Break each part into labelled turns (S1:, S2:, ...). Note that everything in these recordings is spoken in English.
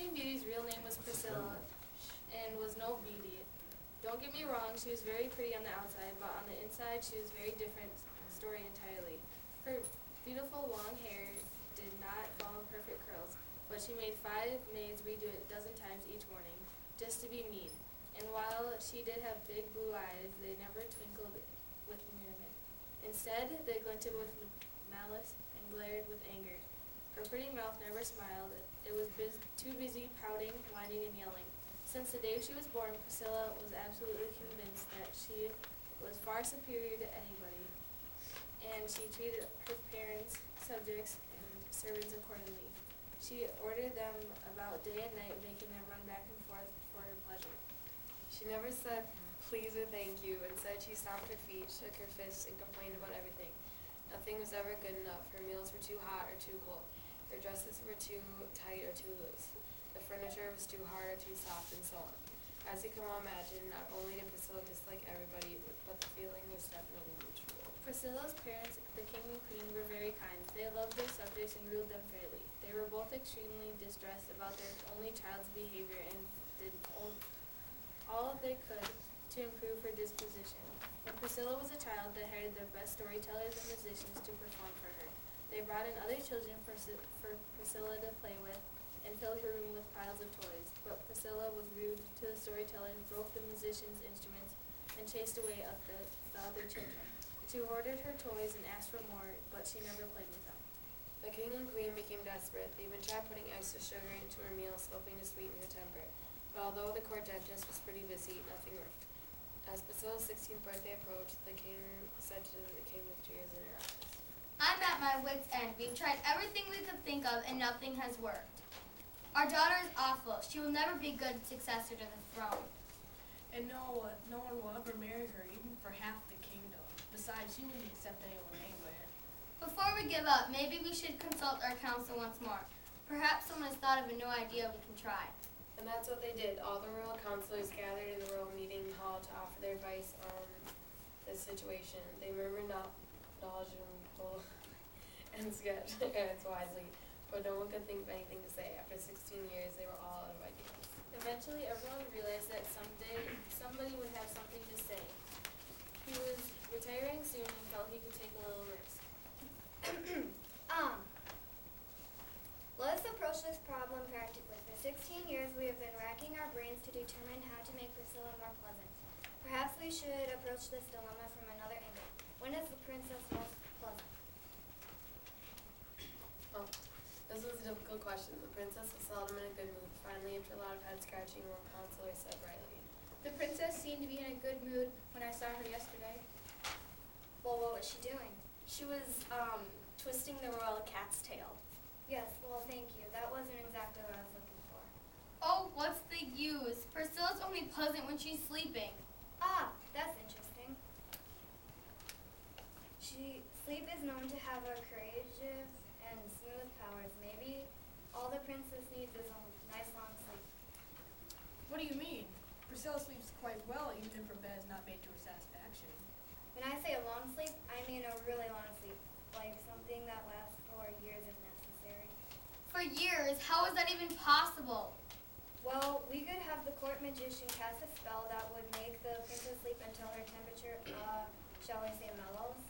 S1: Sleeping Beauty's real name was Priscilla and was no beauty. Don't get me wrong, she was very pretty on the outside, but on the inside she was very different story entirely. Her beautiful long hair did not follow perfect curls, but she made 5 maids redo it a dozen times each morning, just to be mean. And while she did have big blue eyes, they never twinkled with merriment. Instead, they glinted with malice and glared with anger. Her pretty mouth never smiled. It was too busy pouting, whining, and yelling. Since the day she was born, Priscilla was absolutely convinced that she was far superior to anybody, and she treated her parents, subjects, and servants accordingly. She ordered them about day and night, making them run back and forth for her pleasure.
S2: She never said please or thank you. Instead, she stomped her feet, shook her fists, and complained about everything. Nothing was ever good enough. Her meals were too hot or too cold. Her dresses were too tight or too loose. The furniture was too hard or too soft, and so on. As you can well imagine, not only did Priscilla dislike everybody, but the feeling was definitely mutual.
S1: Priscilla's parents, the king and queen, were very kind. They loved their subjects and ruled them fairly. They were both extremely distressed about their only child's behavior and did all they could to improve her disposition. When Priscilla was a child, they hired their best storytellers and musicians to perform for her. They brought in other children for Priscilla to play with and filled her room with piles of toys. But Priscilla was rude to the storytellers, broke the musicians' instruments, and chased away the other children. She hoarded her toys and asked for more, but she never played with them.
S2: The king and queen became desperate. They even tried putting extra sugar into her meals, hoping to sweeten her temper. But although the court dentist was pretty busy, nothing worked. As Priscilla's 16th birthday approached, the king said to the king with tears in her eyes,
S3: I'm at my wit's end. We've tried everything we could think of, and nothing has worked. Our daughter is awful. She will never be a good successor to the throne.
S4: And no one will ever marry her, even for half the kingdom. Besides, she wouldn't accept anyone anyway.
S3: Before we give up, maybe we should consult our council once more. Perhaps someone has thought of a new idea we can try.
S2: and that's what they did. All the royal counselors gathered in the royal meeting hall to offer their advice on this situation. They murmured knowledgeable and sketched wisely, but no one could think of anything to say. After 16 years, they were all out of ideas.
S1: Eventually, everyone realized that someday somebody would have something to say. He was retiring soon and felt he could take a little risk.
S5: Let us approach this problem practically. For 16 years, we have been racking our brains to determine how to make Priscilla more pleasant. Perhaps we should approach this dilemma from another angle. When is the princess most pleasant?
S2: Oh, this was a difficult question. The princess was seldom in a good mood. Finally, after a lot of head scratching, one counselor said brightly,
S6: The princess seemed to be in a good mood when I saw her yesterday.
S5: Well, what was she doing?
S6: She was, twisting the royal cat's tail.
S5: Yes, well, thank you. That wasn't exactly what I was looking for.
S3: Oh, what's the use? Priscilla's only pleasant when she's sleeping.
S5: Ah, that's interesting. Sleep is known to have a creative and smooth powers. Maybe all the princess needs is a nice long sleep.
S4: What do you mean? Priscilla sleeps quite well, even if her bed is not made to her satisfaction.
S5: When I say a long sleep, I mean a really long sleep, like something that lasts for years if necessary.
S3: For years? How is that even possible?
S5: Well, we could have the court magician cast a spell that would make the princess sleep until her temperature, shall we say, mellows.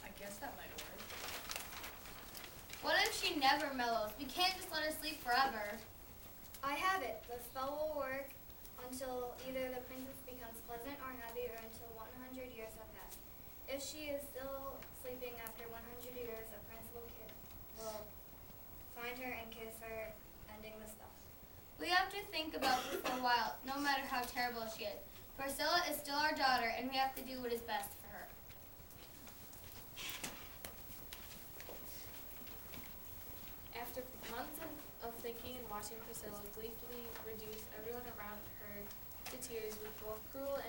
S4: I guess that might work.
S3: What if she never mellows? We can't just let her sleep forever.
S5: I have it. The spell will work until either the princess becomes pleasant or happy or until 100 years have passed. If she is still sleeping after 100 years, a prince will find her and kiss her, ending the spell.
S3: We have to think about this for a while, no matter how terrible she is. Priscilla is still our daughter, and we have to do what is best for her.
S1: After months of thinking and watching Priscilla gleefully reduce everyone around her to tears with both cruel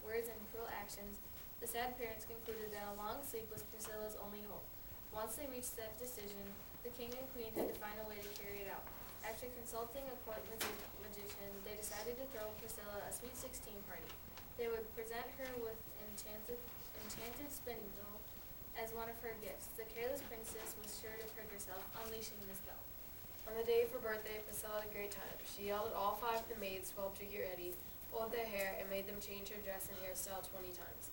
S1: words and cruel actions, the sad parents concluded that a long sleep was Priscilla's only hope. Once they reached that decision, the king and queen had to find a way to carry it out. After consulting a court magician, they decided to throw Priscilla a sweet 16 party. They would present her with enchanted spindle as one of her gifts. The careless princess was sure to hurt herself, unleashing the spell.
S2: On the day of her birthday, Priscilla had a great time. She yelled at all 5 of the maids to help her get ready, pulled their hair, and made them change her dress and hairstyle 20 times.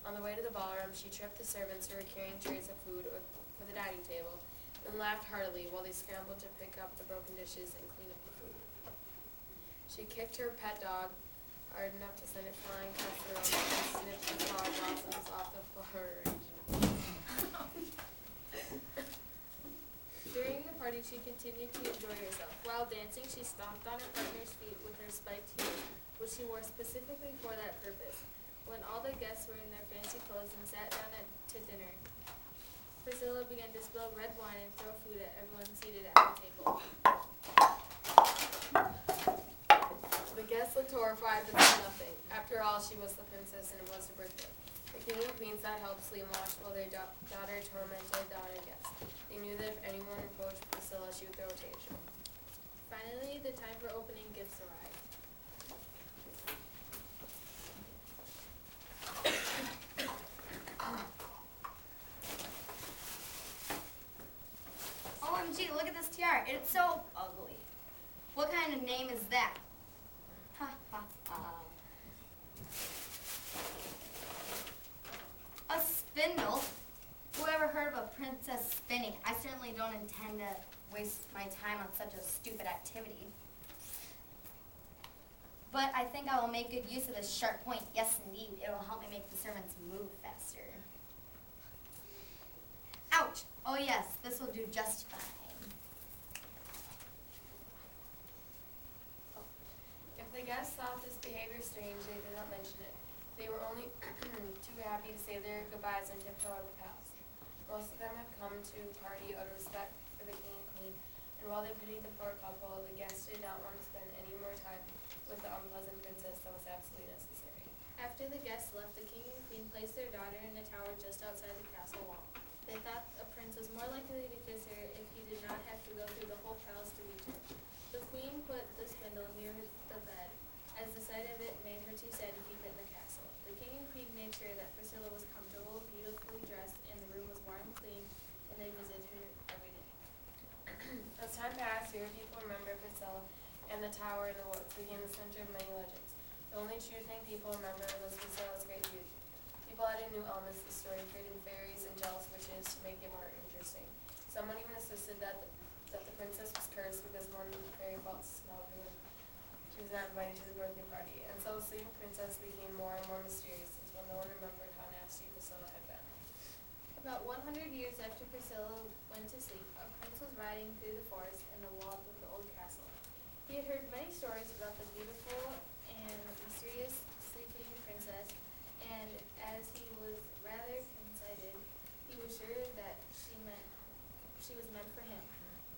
S2: On the way to the ballroom, she tripped the servants who were carrying trays of food for the dining table and laughed heartily while they scrambled to pick up the broken dishes and clean up the food. She kicked her pet dog hard enough to send it flying across the room and snipped the flower blossoms off the floor.
S1: During the party, she continued to enjoy herself. While dancing, she stomped on her partner's feet with her spiked heels, which she wore specifically for that purpose. When all the guests were in their fancy clothes and sat down to dinner, Priscilla began to spill red wine and throw food at everyone seated at the table.
S2: The guests looked horrified but said nothing. After all, she was the princess and it was her birthday. The king and queen sat helplessly and watched while their daughter tormented the honored guests. They knew that if anyone approached Priscilla, she would throw a tantrum.
S1: Finally, the time for opening gifts arrived.
S3: OMG, look at this tiara. It's so ugly. What kind of name is that? Ha ha ha. A spindle? Whoever heard of a princess spinning? I certainly don't intend to waste my time on such a stupid activity. But I think I will make good use of this sharp point. Yes, indeed. It will help me make the servants move faster. Ouch! Oh yes, this will do just fine.
S2: If the guests thought this behavior strange, they did not mention it. They were only too happy to say their goodbyes and tiptoe out of the palace. Most of them had come to party out of respect for the king and queen, and while they pitied the poor couple, the guests did not want to spend any more time with the unpleasant princess than was absolutely necessary.
S1: After the guests left, the king and queen placed their daughter in a tower just outside the castle wall. They thought a prince was more likely to kiss her if he did not have to go through the whole palace to reach her. The queen put the spindle near the bed, as the sight of it made her too sad to keep it in the castle. The king and queen made sure that Priscilla was comfortable, beautifully dressed, and the room was warm and clean, and they visited her every day.
S2: As time passed, fewer people remembered Priscilla, and the tower in the woods became the center of many legends. The only true thing people remembered was Priscilla's great beauty. People added new elements to the story, creating fairies and jealous witches to make it more interesting. Someone even insisted that the princess was cursed because one fairy felt smelled her when she was not invited to the birthday party. And so the sleeping princess became more and more mysterious until no one remembered how nasty Priscilla had been.
S1: About 100 years after Priscilla went to sleep, a prince was riding through the forest and the walls of the old castle. He had heard many stories about the beautiful and mysterious sleeping princess, and as he was rather conceited, he was sure that she was meant for him.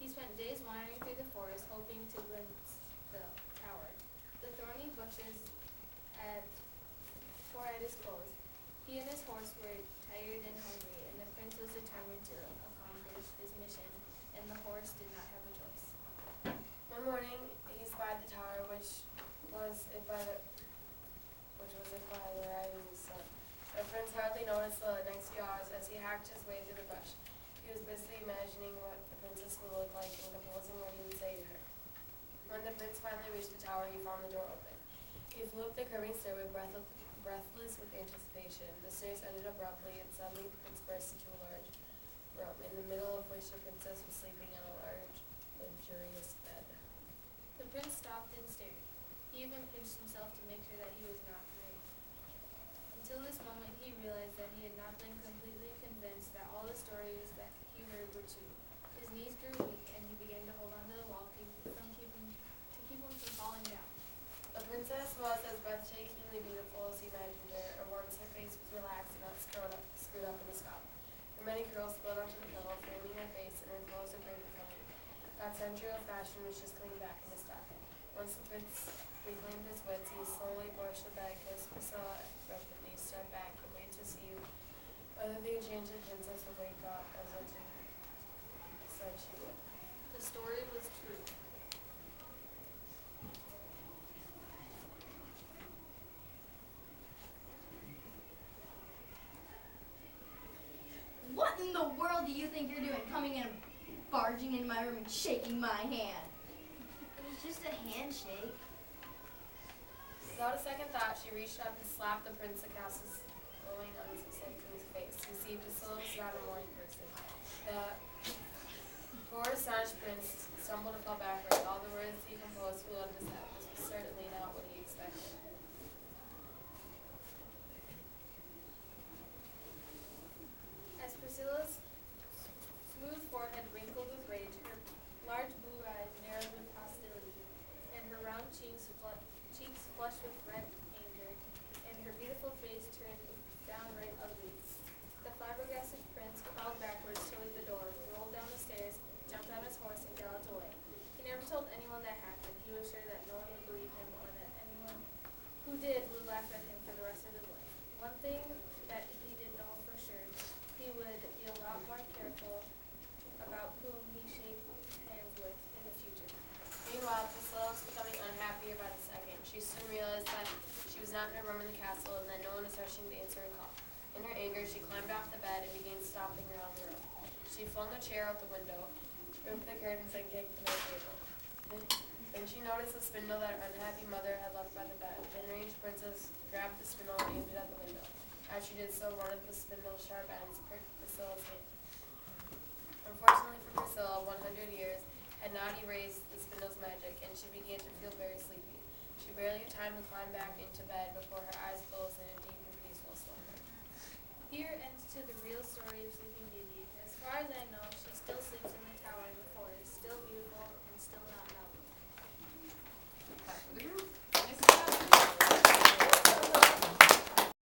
S1: He spent days wandering through the forest, hoping to glimpse the tower. The thorny bushes tore at his clothes. He and his horse were tired and hungry, and the prince was determined to accomplish his mission, and the horse did not have a choice.
S2: One morning, he spied the tower, which was lit by the rising sun. The prince hardly noticed the next few hours as he hacked his way through the brush. He was busy imagining what the princess would look like and composing what he would say to her. When the prince finally reached the tower, he found the door open. He flew up the curving stairway, breathless with anticipation. The stairs ended abruptly, and suddenly the prince burst into a large room, in the middle of which the princess was sleeping on a large, luxurious bed.
S1: The prince stopped and stared. He even pinched himself to make sure that he was not dreaming. Until this moment, he realized that he had not been completely convinced that all the stories that he heard were true. His knees grew weak, and he began to hold on to the wall to keep him from falling down.
S2: The princess was as breathtakingly beautiful as he imagined her, or once her face was relaxed and not screwed up in the scalp. Her many curls spilled onto the pillow, framing her face, and her clothes were very becoming. That century of fashion was just coming back into style. Once the prince reclaimed his wits, he slowly brushed the bed, kissed Priscilla reverently, stepped back, and waited to see whether the enchanted princess would wake up as legend said she would.
S1: The story was true.
S3: What in the world do you think you're doing coming in and barging barging into my room and shaking my hand.
S7: It was just a handshake.
S2: Without a second thought, she reached up and slapped the Prince of Castle's glowing unsuspecting his face. You see, Priscilla was not a morning person. The poor astonished prince stumbled and fell backward. All the words he composed flew out of his head. This was certainly not what he expected.
S1: As Priscilla's smooth forehead wrinkled with rage, her large blue eyes narrowed with hostility, and her round cheeks flushed with red anger, and her beautiful face turned downright ugly. The flabbergasted prince crawled backwards toward the door, rolled down the stairs, jumped on his horse, and galloped away. He never told anyone that happened. He was sure that no one would believe him, or that anyone who did would laugh at him for the rest of his life. One thing that he did know for sure, he would be a lot more careful about whom he shook hands with in the future.
S2: Meanwhile, Priscilla was becoming unhappier by the second. She soon realized that she was not in her room in the castle and that no one was rushing to answer her call. In her anger, she climbed off the bed and began stomping around the room. She flung a chair out the window, ripped the curtains, and kicked the night table. Then she noticed the spindle that her unhappy mother had left by the bed. The enraged princess grabbed the spindle and aimed it at the window. As she did so, one of the spindle's sharp ends pricked Priscilla's hand. Unfortunately for Priscilla, 100 years had not erased the spindle's magic, and she began to feel very sleepy. She barely had time to climb back into bed before her eyes closed in a deep